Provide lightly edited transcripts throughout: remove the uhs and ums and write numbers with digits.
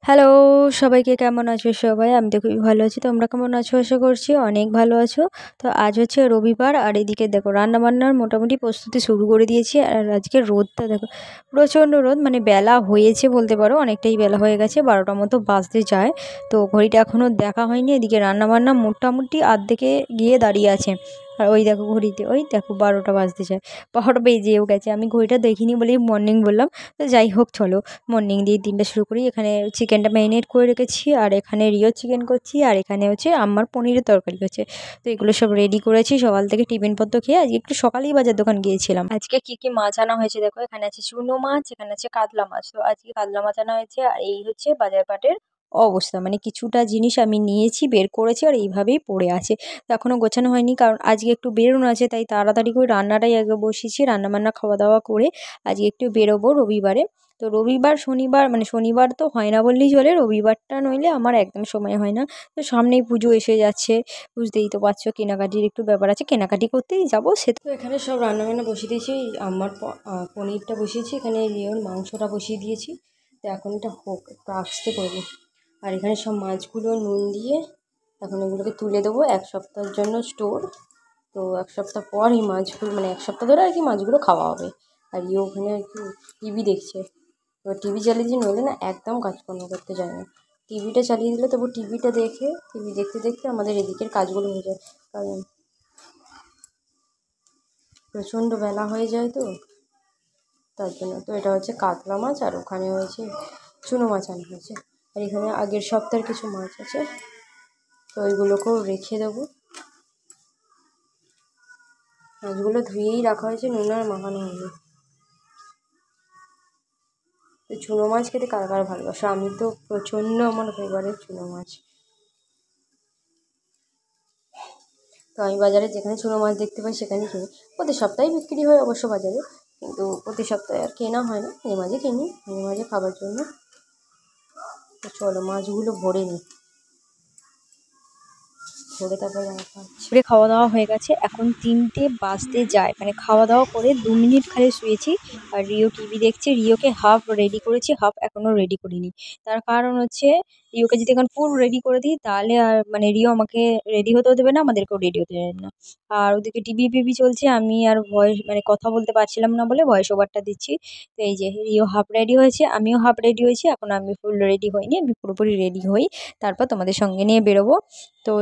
Hello, সবাইকে কেমন আছো সবাই? আমি তো খুবই ভালো আছি। তোমরা কেমন আছো? আশা করছি অনেক ভালো আছো। তো আজ হচ্ছে রবিবার আর এদিকে দেখো রান্নাবান্নার মোটামুটি প্রস্তুতি শুরু করে দিয়েছি। আর আজকে রোদটা দেখো প্রচণ্ড রোদ, মানে বেলা হয়েছে বলতে পারো, অনেকটাই বেলা হয়ে গেছে, 12টার মতো বাজতে যায়। তো ঘড়িটা এখনও দেখা হয়নি। এদিকে রান্নাবান্না মোটামুটি আর্ধেকে গিয়ে দাঁড়িয়ে আছে। আর ওই দেখো ঘড়িতে, ওই দেখো 12টা বাজতে যায়, 12টা বেজেও গেছে। আমি ঘড়িটা দেখিনি বলেই মর্নিং বললাম। তো যাই হোক চলো মর্নিং দিয়ে দিনটা শুরু করি। এখানে চিকেনটা ম্যারিনেট করে রেখেছি, আর এখানে রিও চিকেন করছি, আর এখানে হচ্ছে আমার পনিরের তরকারি হচ্ছে। তো এগুলো সব রেডি করেছি সকাল থেকে টিফিনপত্র খেয়ে। আজকে একটু সকালেই বাজার দোকান গিয়েছিলাম। আজকে কি কি মাছ আনা হয়েছে দেখো, এখানে আছে চুনো মাছ, এখানে আছে কাতলা মাছ। তো আজকে কাতলা মাছ আনা হয়েছে। আর এই হচ্ছে বাজার পাটের অবস্থা, মানে কিছুটা জিনিস আমি নিয়েছি, বের করেছি, আর এইভাবেই পড়ে আছে। তো এখনও গোছানো হয়নি, কারণ আজকে একটু বেরোনো আছে, তাই তাড়াতাড়ি করে রান্নাটাই আগে বসিয়েছি। রান্নাবান্না খাওয়া দাওয়া করে আজকে একটু বেরোবো রবিবারে। তো রবিবার শনিবার, মানে শনিবার তো হয় না বললেই চলে, রবিবারটা নইলে আমার একদম সময় হয় না। তো সামনেই পুজো এসে যাচ্ছে, বুঝতেই তো পারছো, কেনাকাটির একটু ব্যাপার আছে, কেনাকাটি করতেই যাবো। সে তো এখানে সব রান্নাবান্না বসিয়ে দিয়েছি। আমার পনিরটা বসিয়েছি, এখানে রিওর মাংসটা বসিয়ে দিয়েছি। তো এখন এটা হোক, একটু আস্তে করবো। আর এখানে সব মাছগুলো নুন দিয়ে এখন এগুলোকে তুলে দেবো, 1 সপ্তাহের জন্য স্টোর। তো 1 সপ্তাহ পর এই মাছগুলো, মানে 1 সপ্তাহ ধরে আর কি মাছগুলো খাওয়া হবে। আর ইয়ে ওখানে আর কি টিভি দেখছে। এবার টিভি চালিয়ে দিয়ে নইলে না একদম কাজকর্ম করতে যায় না। টিভিটা চালিয়ে দিলে তবু টিভিটা দেখে, টিভি দেখতে দেখতে আমাদের এদিকের কাজগুলো হয়ে যায়। কারণ প্রচণ্ড বেলা হয়ে যায় তো, তার জন্য। তো এটা হচ্ছে কাতলা মাছ, আর ওখানে হয়েছে চুনো মাছ আনা হয়েছে। আর এখানে আগের সপ্তাহের কিছু মাছ আছে, তো ওইগুলোকেও রেখে দেবো। মাছগুলো ধুয়েই রাখা হয়েছে, নুন আর মাখানো হয়নি। তো চুনো মাছ খেতে কার কার ভালোবাসো? আমি তো প্রচণ্ড, আমার ফেভারিট চুনো মাছ। তো আমি বাজারে যেখানে চুনো মাছ দেখতে পাই সেখানেই কিনি। প্রতি সপ্তাহেই বিক্রি হয় অবশ্য বাজারে, কিন্তু প্রতি সপ্তাহে আর কেনা হয় না, মাঝে মাঝে কিনি, মাঝে মাঝে খাবার জন্য। তো চলো মাছগুলো ভরে নিই, ভরে তারপরে ছুঁড়ে খাওয়া দাওয়া হয়ে গেছে। এখন 3টে বাজতে যায়, মানে খাওয়া দাওয়া করে 2 মিনিট খালি শুয়েছি। আর রিও টিভি দেখছে। রিওকে হাফ রেডি করেছি, হাফ এখনও রেডি করিনি। তার কারণ হচ্ছে রিওকে যদি এখন ফুল রেডি করে দিই তাহলে আর মানে রিও আমাকে রেডি হতেও দেবে না, আমাদেরকেও রেডি হতে দেবে না। আর ওদিকে টিভি ফিভি চলছে, আমি আর ভয়েস মানে কথা বলতে পারছিলাম না বলে ভয়েস ওভারটা দিচ্ছি। তো এই যে রিও হাফ রেডি হয়েছে, আমিও হাফ রেডি হয়েছি। এখন আমি ফুল রেডি হইনি, আমি পুরোপুরি রেডি হই, তারপর তোমাদের সঙ্গে নিয়ে বেরোবো। তো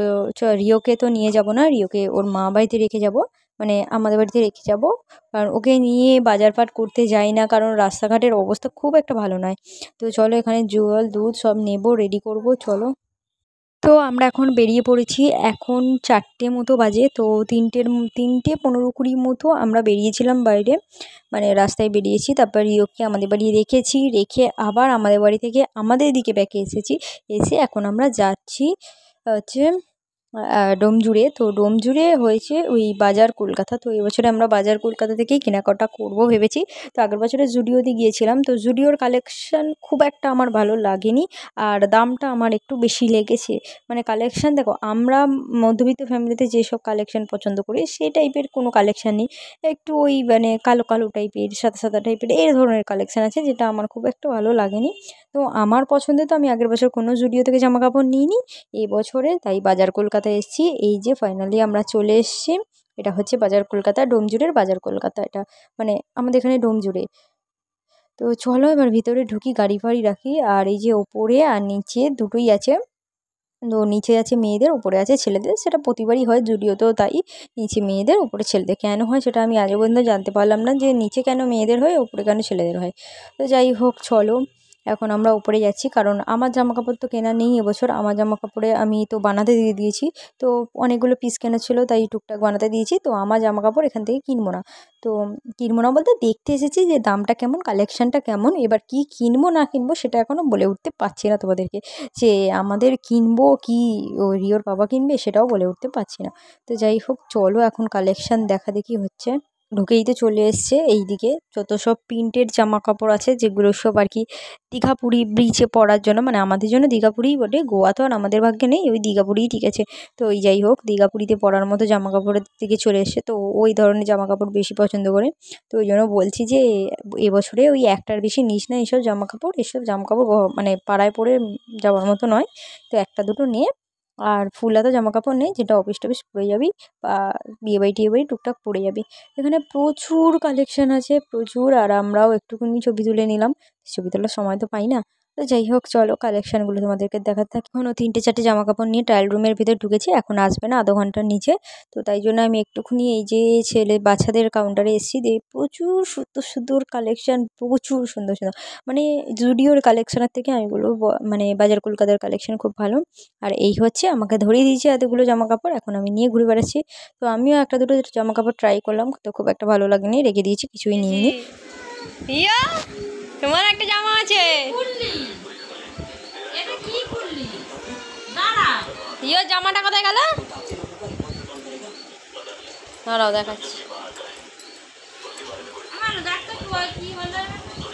রিওকে তো নিয়ে যাব না, রিওকে ওর মা বাড়িতে রেখে যাব, মানে আমাদের বাড়িতে রেখে যাব। কারণ ওকে নিয়ে বাজারপাট করতে যাই না, কারণ রাস্তাঘাটের অবস্থা খুব একটা ভালো নয়। তো চলো এখানে জল দুধ সব নেব, রেডি করব, চলো। তো আমরা এখন বেরিয়ে পড়েছি। এখন 4টে মতো বাজে। তো 3টে 15-20 মতো আমরা বেরিয়েছিলাম বাইরে, মানে রাস্তায় বেরিয়েছি। তারপর রিওকে আমাদের বাড়ি রেখেছি, রেখে আবার আমাদের বাড়ি থেকে আমাদের দিকে ব্যাকে এসেছি। এসে এখন আমরা যাচ্ছি হচ্ছে ডোমজুড়ে। তো ডোমজুড়ে হয়েছে ওই বাজার কলকাতা। তো এবছরে আমরা বাজার কলকাতা থেকেই কেনাকাটা করব ভেবেছি। তো আগের বছরে জুডিওতে গিয়েছিলাম, তো জুডিওর কালেকশান খুব একটা আমার ভালো লাগেনি, আর দামটা আমার একটু বেশি লেগেছে। মানে কালেকশান দেখো, আমরা মধ্যবিত্ত ফ্যামিলিতে যেসব কালেকশান পছন্দ করি সেই টাইপের কোনো কালেকশান নেই। একটু ওই মানে কালো কালো টাইপের, সাদা সাদা টাইপের এই ধরনের কালেকশান আছে, যেটা আমার খুব একটা ভালো লাগেনি। তো আমার পছন্দে তো আমি আগের বছর কোনো জুডিও থেকে জামা কাপড় নিইনি, এই বছরে তাই বাজার কলকাতায় এসেছি। এই যে ফাইনালি আমরা চলে এসেছি। এটা হচ্ছে বাজার কলকাতা, ডোমজুড়ের বাজার কলকাতা এটা, মানে আমাদের এখানে ডোমজুড়ে। তো চলো এবার ভিতরে ঢুকি, গাড়ি ফাড়ি রাখি। আর এই যে ওপরে আর নিচে দুটোই আছে। তো নিচে আছে মেয়েদের, উপরে আছে ছেলেদের, সেটা প্রতিবারই হয় জুডিওতেও তাই। নিচে মেয়েদের, উপরে ছেলেদের। কেন হয় সেটা আমি আজও পর্যন্ত জানতে পারলাম না, যে নিচে কেন মেয়েদের হয়, উপরে কেন ছেলেদের হয়। তো যাই হোক চলো, এখন আমরা উপরে যাচ্ছি, কারণ আমার জামাকাপড় তো কেনা নেই এবছর। আমার জামাকাপড়ে আমি তো বানাতে দিয়ে দিয়েছি। তো অনেকগুলো পিস কেনা ছিল, তাই টুকটাক বানাতে দিয়েছি। তো আমার জামাকাপড় এখান থেকে কিনবো না। তো কিনবো না বলতে দেখতে এসেছি যে দামটা কেমন, কালেকশানটা কেমন। এবার কি কিনবো না কিনবো সেটা এখনও বলে উঠতে পারছি না তোমাদেরকে, যে আমাদের কিনবো কি ও রিওর বাবা কিনবে সেটাও বলে উঠতে পারছি না। তো যাই হোক চলো, এখন কালেকশান দেখা দেখি হচ্ছে। ঢুকেই তো চলে এসছে এইদিকে যত সব প্রিন্টেড জামা কাপড় আছে, যেগুলো সব আর কি দীঘাপুরি ব্রিচে পরার জন্য, মানে আমাদের জন্য দীঘাপুরিই বটে, গোয়া তো আর আমাদের ভাগ্যে নেই, ওই দীঘাপুরিই ঠিক আছে। তো ওই যাই হোক, দীঘাপুরিতে পরার মতো জামা কাপড়ের দিকে চলে এসছে, তো ওই ধরনের জামা কাপড় বেশি পছন্দ করে। তো ওই জন্য বলছি যে এবছরে ওই একটার বেশি নিস না এইসব জামা কাপড়, এসব জামা কাপড় মানে পাড়ায় পরে যাওয়ার মতো নয়। তো একটা দুটো নিয়ে, আর ফুল হাতা জামা কাপড় নেই, যেটা অফিস টফিস পরে যাবি বা বিয়েবাড়ি টিয়েবাড়ি টুকটাক পরে যাবি। এখানে প্রচুর কালেকশন আছে, প্রচুর। আর আমরাও একটুখানি ছবি তুলে নিলাম, ছবি তোলার সময় তো পাই না। তো যাই হোক, চলো কালেকশনগুলো তোমাদেরকে দেখাতে থাকি। এখনও 3টে 4টে জামা কাপড় নিয়ে ট্রায়াল রুমের ভিতর ঢুকেছি, এখন আসবে না আধ ঘন্টার নিচে। তো তাই জন্য আমি একটুখানি এই যে ছেলে বাচ্চাদের কাউন্টারে এসেছি, প্রচুর সুন্দর সুন্দর কালেকশন, প্রচুর সুন্দর সুন্দর। মানে জুডিওর কালেকশনের থেকে আমি বলবো মানে বাজার কলকাতার কালেকশন খুব ভালো। আর এই হচ্ছে আমাকে ধরিয়ে দিয়েছে এতগুলো জামা কাপড়, এখন আমি নিয়ে ঘুরে বেড়াচ্ছি। তো আমিও একটা দুটো জামা কাপড় ট্রাই করলাম, তো খুব একটা ভালো লাগেনি, রেখে দিয়েছি, কিছুই নিইনি। ইয়া তোমার একটা জামা আছে, ইয়ো জামাটা কোথায় গেল? দাঁড়াও দেখাচ্ছি।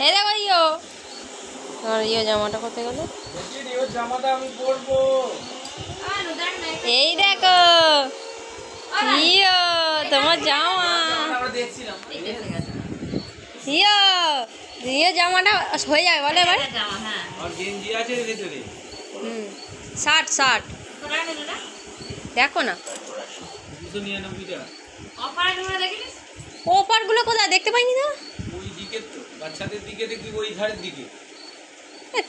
এই দেখো ইয়ো, আর ইয়ো জামাটা কোথায় গেল? এই দেখো ইয়ো তোমার জামা, ইয়ো ইয়ো জামাটা হয়ে যাবে বলে এবার। ষাট ষাট দেখো না, অফারগুলো কোথায় দেখতে পাইনি তো।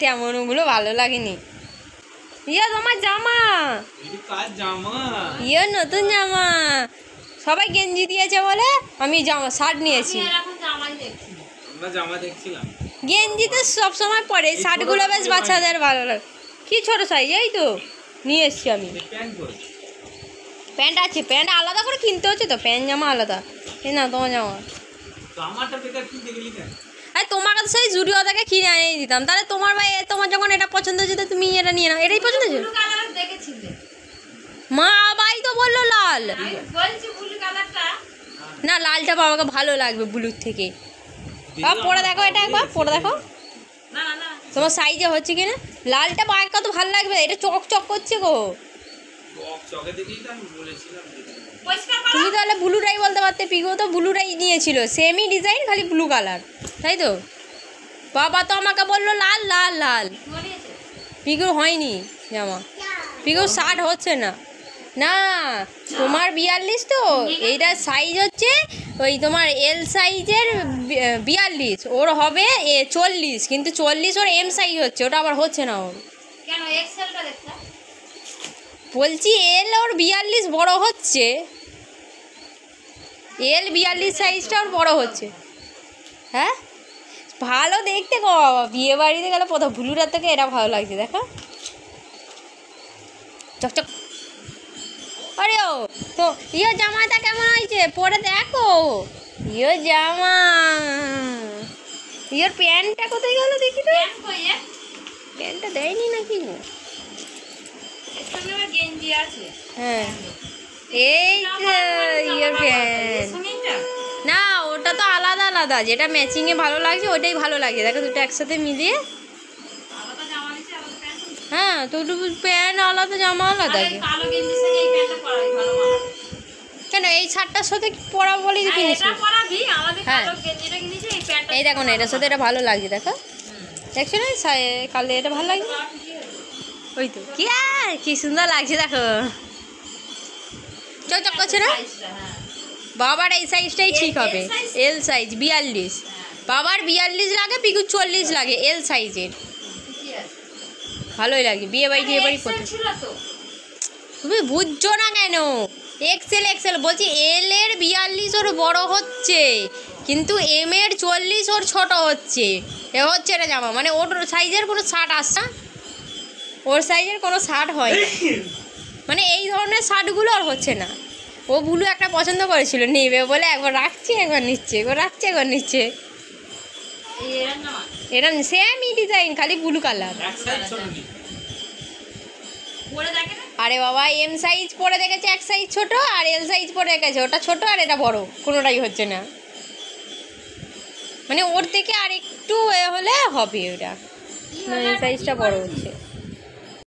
তেমন ওগুলো ভালো লাগেনি। ইয়া তোমার জামা, ইয়া নতুন জামা, সবাই গেঞ্জি দিয়েছে বলে আমি জামা শার্ট নিয়েছি। গেঞ্জি তো সবসময় পরে, শার্টগুলো বেশ বাচ্চাদের ভালো লাগে। কি ছোট সাইজ, এই তো নিয়ে এসছি আমি। প্যান্ট আছে, প্যান্ট আলাদা করে কিনতে হচ্ছে তো, প্যান্ট জামা আলাদা। এই না তোমার জামা, আরে তোমাকে তো সেই জুডিও থেকে কিনে আনিয়ে দিতাম, তাহলে তোমার ভাই তোমার যখন এটা পছন্দ হচ্ছে তো তুমি এটা নিয়ে নাও। এটাই পছন্দ হচ্ছে। মা বাবাই তো বললো লাল, না লালটা বাবাকে ভালো লাগবে ব্লুর থেকে। পরে দেখো, এটা একবার পরে দেখো তোমার সাইজে হচ্ছে কিনা। লালটা বাবাকে কত ভালো লাগবে, এটা চক চক করছে গো। তুমি তাহলে ব্লুটাই বলতে পারতে, পিগো তো ব্লুটাই নিয়েছিল, সেমই ডিজাইন, খালি ব্লু কালার, তাই তো। বাবা তো আমাকে বললো লাল লাল লাল, পিগুর হয়নি জামা, পিগুর শার্ট হচ্ছে না। না তোমার 42 তো, এইটার সাইজ হচ্ছে ওই তোমার এল সাইজের 42, ওর হবে 40, কিন্তু 40 ওর এম সাইজ হচ্ছে, ওটা আবার হচ্ছে না ওর। বলছি এল ওর 42 বড় হচ্ছে, এল 42 সাইজটা ওর বড় হচ্ছে। হ্যাঁ ভালো দেখতে গো বাবা, বিয়ে বাড়িতে গেলে প্রথম ব্লুটার থেকে এটা ভালো লাগছে, দেখো চকচক। আরে ও তো ইয়ো জামাটা কেমন হয়েছে পরে দেখো। ইয়ো জামা, ইয়োর প্যান্টটা কোথায় গেল দেখি তো, প্যান্টটা দেয়নি নাকি গো। হ্যাঁ এই তো ইয়োর প্যান্ট, না ওটা তো আলাদা আলাদা, যেটা ম্যাচিংয়ে ভালো লাগছে ওটাই ভালো লাগে, দেখো দুটো একসাথে মিলিয়ে। হ্যাঁ তো দুটো প্যান্ট আলাদা জামা আলাদা, কেন এই শার্টটার সাথে পরা বলি কিনেছি। হ্যাঁ এই দেখো না, এটার সাথে এটা ভালো লাগছে, দেখো দেখছো না কালে এটা ভালো লাগছে। ওই তো কি সুন্দর লাগছে দেখো, চকচক করছে না। বাবার এই সাইজটাই ঠিক হবে, এল সাইজ 42, বাবার 42 লাগে, পিকুর 40 লাগে এল সাইজের, ভালোই লাগে বিয়ে বাড়ি টিয়ে বাড়ি করতে। তুমি বুঝছো না কেন, এক্সেল এক্সেল বলছি, এল এর 42 ওর বড় হচ্ছে, কিন্তু এম এর 40 ওর ছোট হচ্ছে, এ হচ্ছে এটা জামা, মানে ওর সাইজের কোনো শার্ট আসছে না, ওর সাইজের কোনো শার্ট হয় না, মানে এই ধরনের শার্টগুলো আর হচ্ছে না। ও ব্লু একটা পছন্দ করেছিল, নেবে বলে একবার রাখছে একবার নিচ্ছে, একবার রাখছে একবার নিচ্ছে, এরকম সেমই ডিজাইন, খালি ব্লু কালার। আরে বাবা এম সাইজ পরে দেখেছে এক সাইজ ছোট, আর এল সাইজ পরে দেখেছে ওটা ছোট আর এটা বড়, কোনোটাই হচ্ছে না। মানে ওর থেকে আর একটু এ হলে হবে ওটা, মানে সাইজটা বড় হচ্ছে।